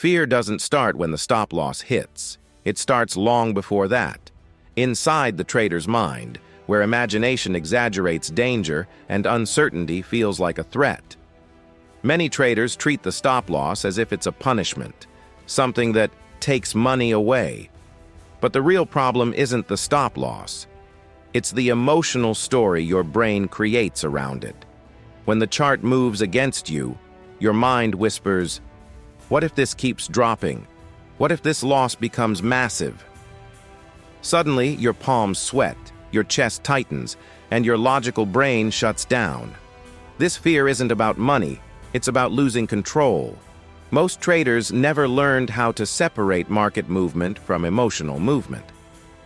Fear doesn't start when the stop loss hits. It starts long before that, inside the trader's mind, where imagination exaggerates danger and uncertainty feels like a threat. Many traders treat the stop loss as if it's a punishment, something that takes money away. But the real problem isn't the stop loss. It's the emotional story your brain creates around it. When the chart moves against you, your mind whispers, "What if this keeps dropping? What if this loss becomes massive?" Suddenly, your palms sweat, your chest tightens, and your logical brain shuts down. This fear isn't about money, it's about losing control. Most traders never learned how to separate market movement from emotional movement.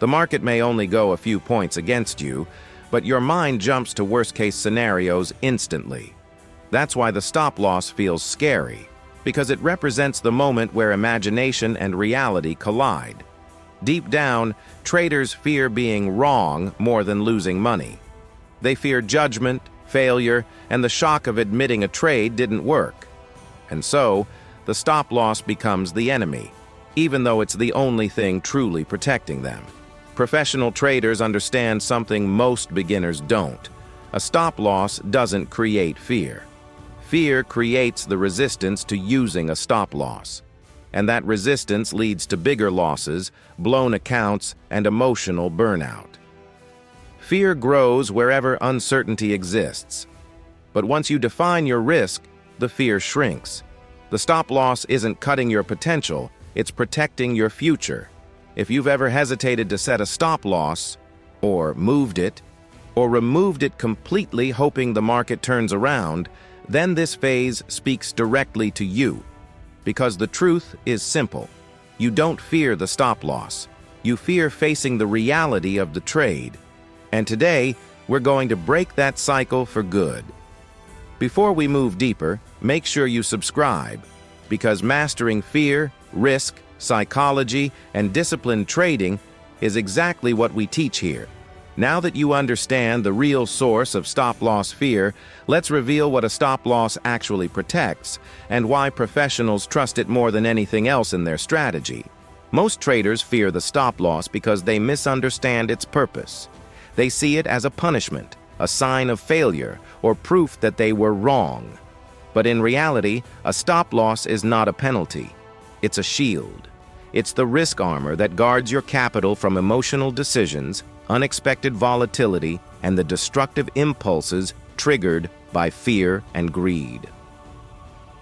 The market may only go a few points against you, but your mind jumps to worst-case scenarios instantly. That's why the stop loss feels scary, because it represents the moment where imagination and reality collide. Deep down, traders fear being wrong more than losing money. They fear judgment, failure, and the shock of admitting a trade didn't work. And so, the stop loss becomes the enemy, even though it's the only thing truly protecting them. Professional traders understand something most beginners don't. A stop loss doesn't create fear. Fear creates the resistance to using a stop loss. And that resistance leads to bigger losses, blown accounts, and emotional burnout. Fear grows wherever uncertainty exists. But once you define your risk, the fear shrinks. The stop loss isn't cutting your potential, it's protecting your future. If you've ever hesitated to set a stop loss, or moved it, or removed it completely hoping the market turns around, then this phase speaks directly to you. Because the truth is simple. You don't fear the stop loss. You fear facing the reality of the trade. And today, we're going to break that cycle for good. Before we move deeper, make sure you subscribe, because mastering fear, risk, psychology, and disciplined trading is exactly what we teach here. Now that you understand the real source of stop-loss fear, let's reveal what a stop-loss actually protects and why professionals trust it more than anything else in their strategy. Most traders fear the stop-loss because they misunderstand its purpose. They see it as a punishment, a sign of failure, or proof that they were wrong. But in reality, a stop-loss is not a penalty. It's a shield. It's the risk armor that guards your capital from emotional decisions, unexpected volatility, and the destructive impulses triggered by fear and greed.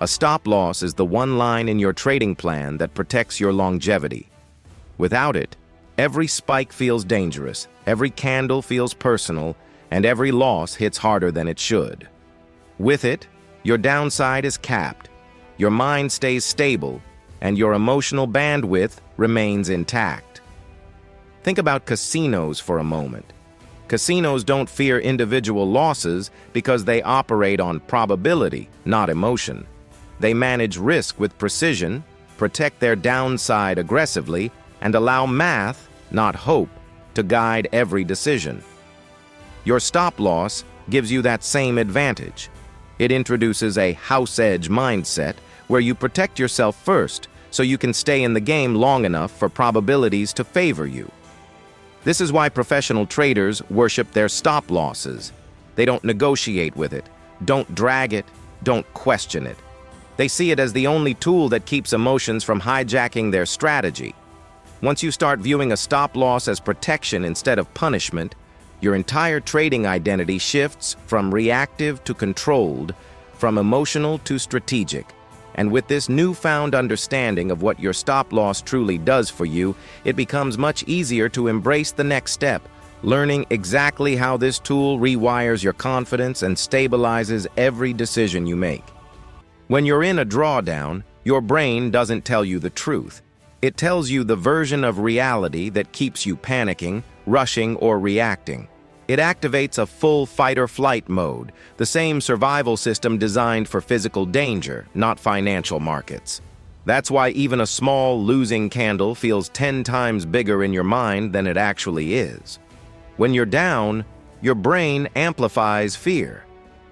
A stop loss is the one line in your trading plan that protects your longevity. Without it, every spike feels dangerous, every candle feels personal, and every loss hits harder than it should. With it, your downside is capped, your mind stays stable, and your emotional bandwidth remains intact. Think about casinos for a moment. Casinos don't fear individual losses because they operate on probability, not emotion. They manage risk with precision, protect their downside aggressively, and allow math, not hope, to guide every decision. Your stop loss gives you that same advantage. It introduces a house edge mindset where you protect yourself first so you can stay in the game long enough for probabilities to favor you. This is why professional traders worship their stop losses. They don't negotiate with it, don't drag it, don't question it. They see it as the only tool that keeps emotions from hijacking their strategy. Once you start viewing a stop loss as protection instead of punishment, your entire trading identity shifts from reactive to controlled, from emotional to strategic. And with this newfound understanding of what your stop loss truly does for you, it becomes much easier to embrace the next step, learning exactly how this tool rewires your confidence and stabilizes every decision you make. When you're in a drawdown, your brain doesn't tell you the truth. It tells you the version of reality that keeps you panicking, rushing, or reacting. It activates a full fight-or-flight mode, the same survival system designed for physical danger, not financial markets. That's why even a small losing candle feels 10 times bigger in your mind than it actually is. When you're down, your brain amplifies fear.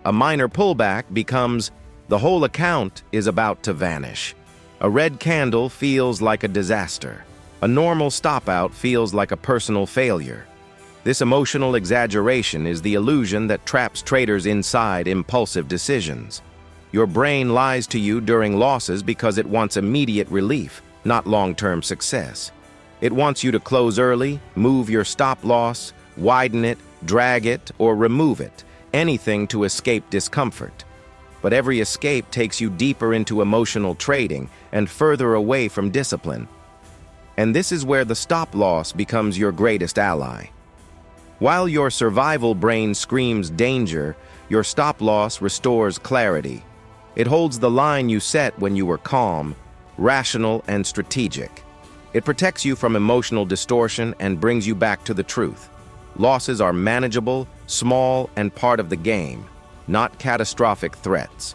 A minor pullback becomes, the whole account is about to vanish. A red candle feels like a disaster. A normal stop-out feels like a personal failure. This emotional exaggeration is the illusion that traps traders inside impulsive decisions. Your brain lies to you during losses because it wants immediate relief, not long-term success. It wants you to close early, move your stop-loss, widen it, drag it, or remove it, anything to escape discomfort. But every escape takes you deeper into emotional trading and further away from discipline. And this is where the stop-loss becomes your greatest ally. While your survival brain screams danger, your stop-loss restores clarity. It holds the line you set when you were calm, rational, and strategic. It protects you from emotional distortion and brings you back to the truth. Losses are manageable, small, and part of the game, not catastrophic threats.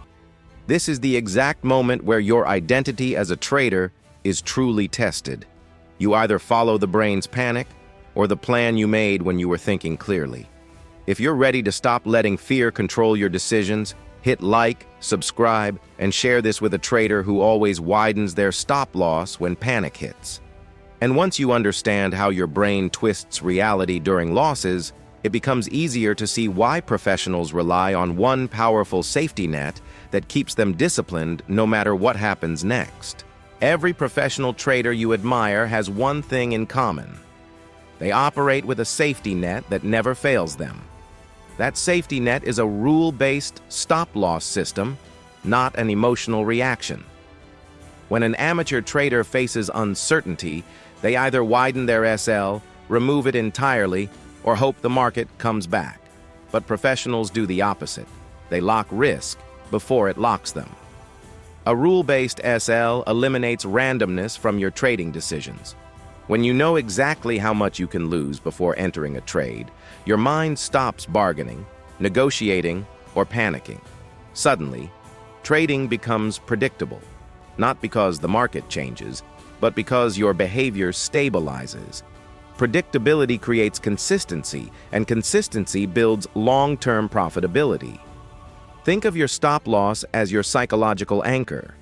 This is the exact moment where your identity as a trader is truly tested. You either follow the brain's panic or the plan you made when you were thinking clearly. If you're ready to stop letting fear control your decisions, hit like, subscribe, and share this with a trader who always widens their stop-loss when panic hits. And once you understand how your brain twists reality during losses, it becomes easier to see why professionals rely on one powerful safety net that keeps them disciplined no matter what happens next. Every professional trader you admire has one thing in common. They operate with a safety net that never fails them. That safety net is a rule-based stop-loss system, not an emotional reaction. When an amateur trader faces uncertainty, they either widen their SL, remove it entirely, or hope the market comes back. But professionals do the opposite. They lock risk before it locks them. A rule-based SL eliminates randomness from your trading decisions. When you know exactly how much you can lose before entering a trade, your mind stops bargaining, negotiating, or panicking. Suddenly, trading becomes predictable, not because the market changes, but because your behavior stabilizes. Predictability creates consistency, and consistency builds long-term profitability. Think of your stop-loss as your psychological anchor.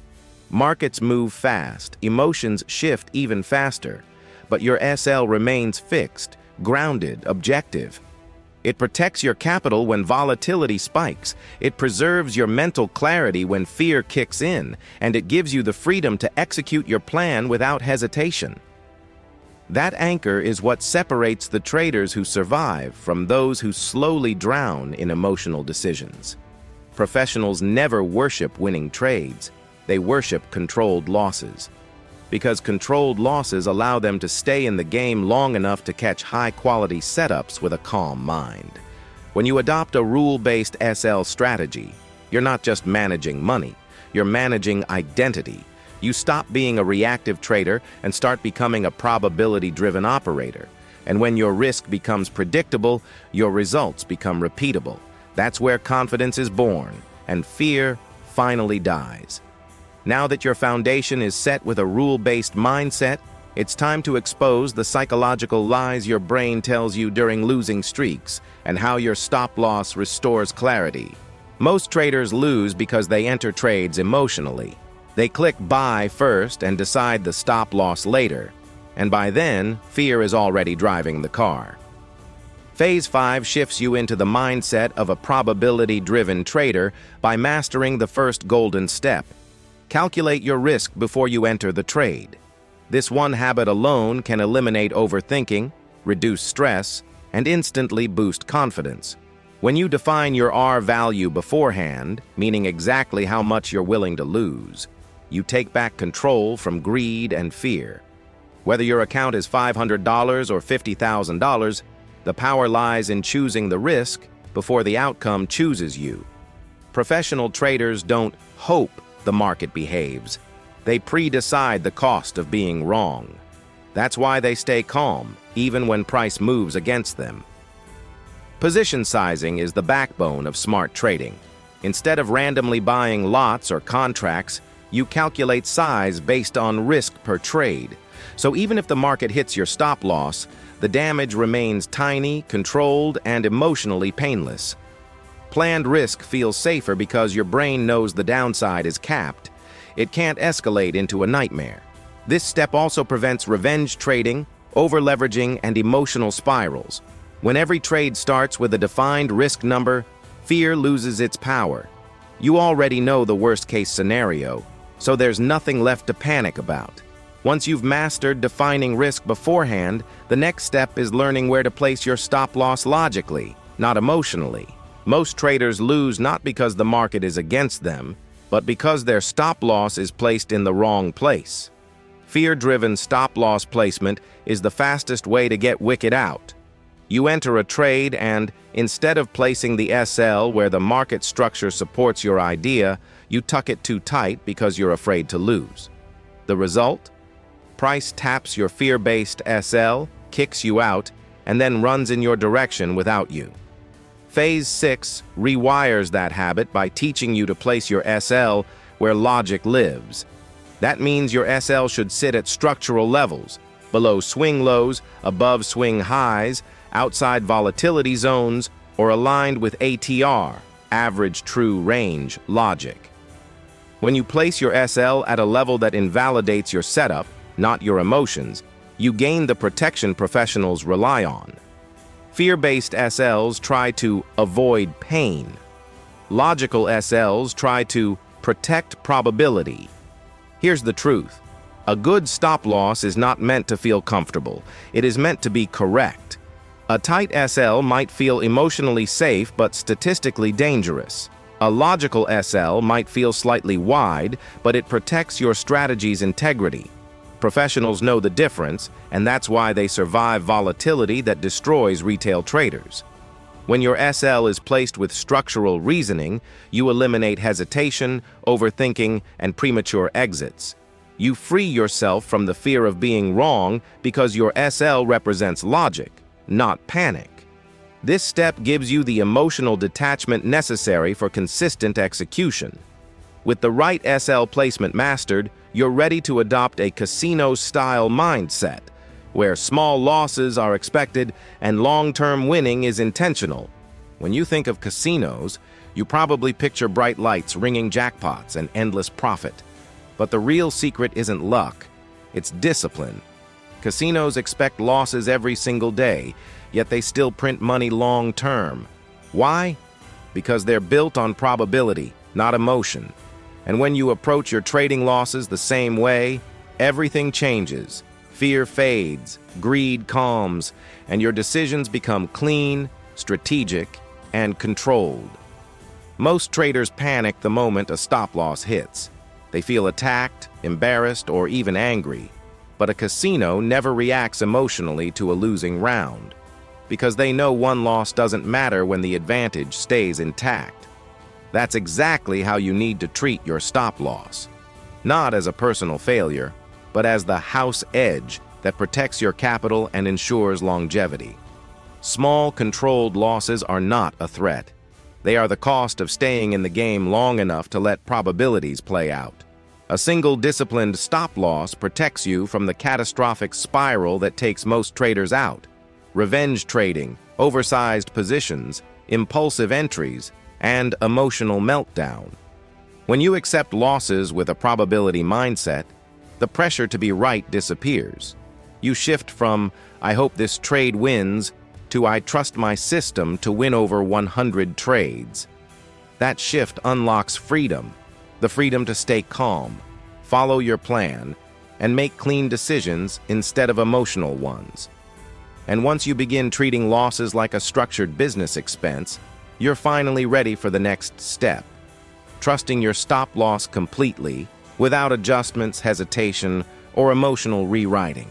Markets move fast, emotions shift even faster, but your SL remains fixed, grounded, objective. It protects your capital when volatility spikes. It preserves your mental clarity when fear kicks in, and it gives you the freedom to execute your plan without hesitation. That anchor is what separates the traders who survive from those who slowly drown in emotional decisions. Professionals never worship winning trades. They worship controlled losses. Because controlled losses allow them to stay in the game long enough to catch high-quality setups with a calm mind. When you adopt a rule-based SL strategy, you're not just managing money, you're managing identity. You stop being a reactive trader and start becoming a probability-driven operator. And when your risk becomes predictable, your results become repeatable. That's where confidence is born, and fear finally dies. Now that your foundation is set with a rule-based mindset, it's time to expose the psychological lies your brain tells you during losing streaks and how your stop-loss restores clarity. Most traders lose because they enter trades emotionally. They click buy first and decide the stop-loss later, and by then, fear is already driving the car. Phase 5 shifts you into the mindset of a probability-driven trader by mastering the first golden step. Calculate your risk before you enter the trade. This one habit alone can eliminate overthinking, reduce stress, and instantly boost confidence. When you define your R value beforehand, meaning exactly how much you're willing to lose, you take back control from greed and fear. Whether your account is $500 or $50,000, the power lies in choosing the risk before the outcome chooses you. Professional traders don't hope the market behaves. They pre-decide the cost of being wrong. That's why they stay calm, even when price moves against them. Position sizing is the backbone of smart trading. Instead of randomly buying lots or contracts, you calculate size based on risk per trade. So even if the market hits your stop loss, the damage remains tiny, controlled, and emotionally painless. Planned risk feels safer because your brain knows the downside is capped. it can't escalate into a nightmare. This step also prevents revenge trading, over-leveraging, and emotional spirals. When every trade starts with a defined risk number, fear loses its power. You already know the worst-case scenario, so there's nothing left to panic about. Once you've mastered defining risk beforehand, the next step is learning where to place your stop-loss logically, not emotionally. Most traders lose not because the market is against them, but because their stop-loss is placed in the wrong place. Fear-driven stop-loss placement is the fastest way to get wicked out. You enter a trade and, instead of placing the SL where the market structure supports your idea, you tuck it too tight because you're afraid to lose. The result? Price taps your fear-based SL, kicks you out, and then runs in your direction without you. Phase 6 rewires that habit by teaching you to place your SL where logic lives. That means your SL should sit at structural levels, below swing lows, above swing highs, outside volatility zones, or aligned with ATR, average true range, logic. When you place your SL at a level that invalidates your setup, not your emotions, you gain the protection professionals rely on. Fear-based SLs try to avoid pain. Logical SLs try to protect probability. Here's the truth. A good stop-loss is not meant to feel comfortable. It is meant to be correct. A tight SL might feel emotionally safe but statistically dangerous. A logical SL might feel slightly wide, but it protects your strategy's integrity. Professionals know the difference, and that's why they survive volatility that destroys retail traders. When your SL is placed with structural reasoning, you eliminate hesitation, overthinking, and premature exits. You free yourself from the fear of being wrong because your SL represents logic, not panic. This step gives you the emotional detachment necessary for consistent execution. With the right SL placement mastered, you're ready to adopt a casino-style mindset, where small losses are expected and long-term winning is intentional. When you think of casinos, you probably picture bright lights, ringing jackpots, and endless profit. But the real secret isn't luck, it's discipline. Casinos expect losses every single day, yet they still print money long-term. Why? Because they're built on probability, not emotion. And when you approach your trading losses the same way, everything changes. Fear fades, greed calms, and your decisions become clean, strategic, and controlled. Most traders panic the moment a stop-loss hits. They feel attacked, embarrassed, or even angry. But a casino never reacts emotionally to a losing round, because they know one loss doesn't matter when the advantage stays intact. That's exactly how you need to treat your stop-loss. Not as a personal failure, but as the house edge that protects your capital and ensures longevity. Small, controlled losses are not a threat. They are the cost of staying in the game long enough to let probabilities play out. A single disciplined stop-loss protects you from the catastrophic spiral that takes most traders out. Revenge trading, oversized positions, impulsive entries, and emotional meltdown. When you accept losses with a probability mindset, the pressure to be right disappears. You shift from, "I hope this trade wins," to "I trust my system to win over 100 trades." That shift unlocks freedom, the freedom to stay calm, follow your plan, and make clean decisions instead of emotional ones. And once you begin treating losses like a structured business expense, you're finally ready for the next step, trusting your stop-loss completely, without adjustments, hesitation, or emotional rewriting.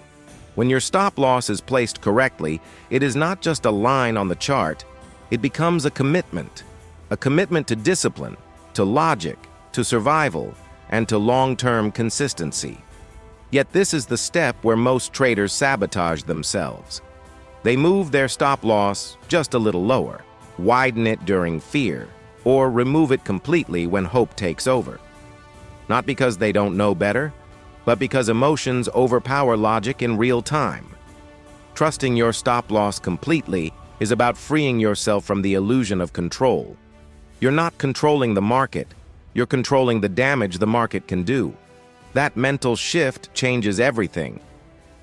When your stop-loss is placed correctly, it is not just a line on the chart, it becomes a commitment to discipline, to logic, to survival, and to long-term consistency. Yet this is the step where most traders sabotage themselves. They move their stop-loss just a little lower, widen it during fear, or remove it completely when hope takes over. Not because they don't know better, but because emotions overpower logic in real time. Trusting your stop-loss completely is about freeing yourself from the illusion of control. You're not controlling the market, You're controlling the damage the market can do. That mental shift changes everything.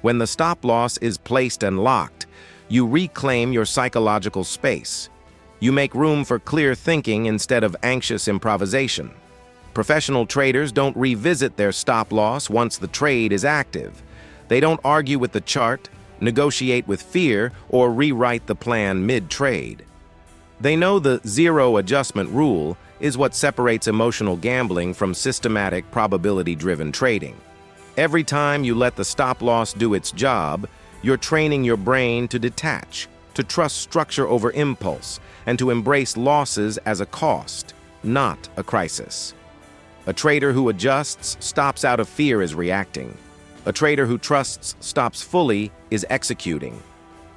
When the stop loss is placed and locked, you reclaim your psychological space. You make room for clear thinking instead of anxious improvisation. Professional traders don't revisit their stop loss once the trade is active. They don't argue with the chart, negotiate with fear, or rewrite the plan mid-trade. They know the zero adjustment rule is what separates emotional gambling from systematic probability-driven trading. Every time you let the stop loss do its job, you're training your brain to detach, to trust structure over impulse, and to embrace losses as a cost, not a crisis. A trader who adjusts stops out of fear is reacting. A trader who trusts stops fully is executing.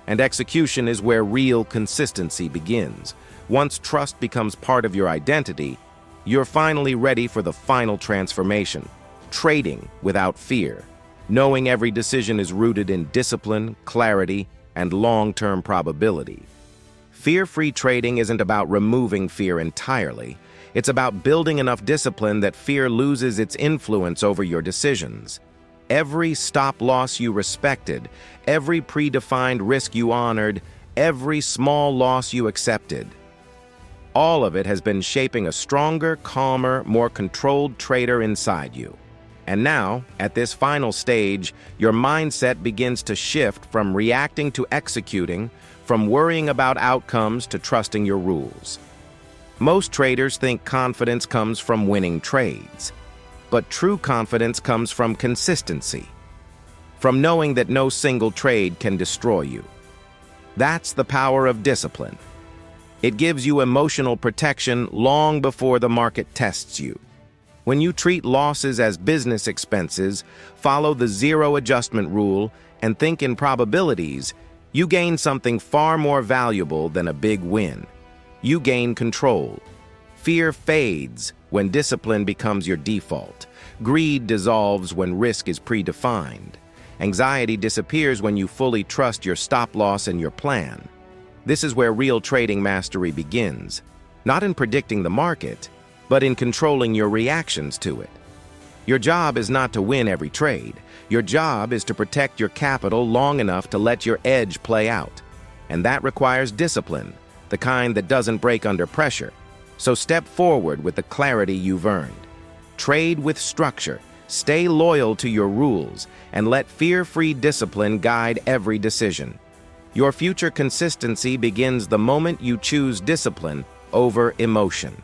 And execution is where real consistency begins. Once trust becomes part of your identity, you're finally ready for the final transformation. Trading without fear. Knowing every decision is rooted in discipline, clarity, and long-term probability. Fear-free trading isn't about removing fear entirely. It's about building enough discipline that fear loses its influence over your decisions. Every stop loss you respected, every predefined risk you honored, every small loss you accepted. All of it has been shaping a stronger, calmer, more controlled trader inside you. And now, at this final stage, your mindset begins to shift from reacting to executing, from worrying about outcomes to trusting your rules. Most traders think confidence comes from winning trades. But true confidence comes from consistency, from knowing that no single trade can destroy you. That's the power of discipline. It gives you emotional protection long before the market tests you. When you treat losses as business expenses, follow the zero adjustment rule, and think in probabilities, you gain something far more valuable than a big win. You gain control. Fear fades when discipline becomes your default. Greed dissolves when risk is predefined. Anxiety disappears when you fully trust your stop loss and your plan. This is where real trading mastery begins, not in predicting the market, but in controlling your reactions to it. Your job is not to win every trade. Your job is to protect your capital long enough to let your edge play out. And that requires discipline, the kind that doesn't break under pressure. So step forward with the clarity you've earned. Trade with structure, stay loyal to your rules, and let fear-free discipline guide every decision. Your future consistency begins the moment you choose discipline over emotion.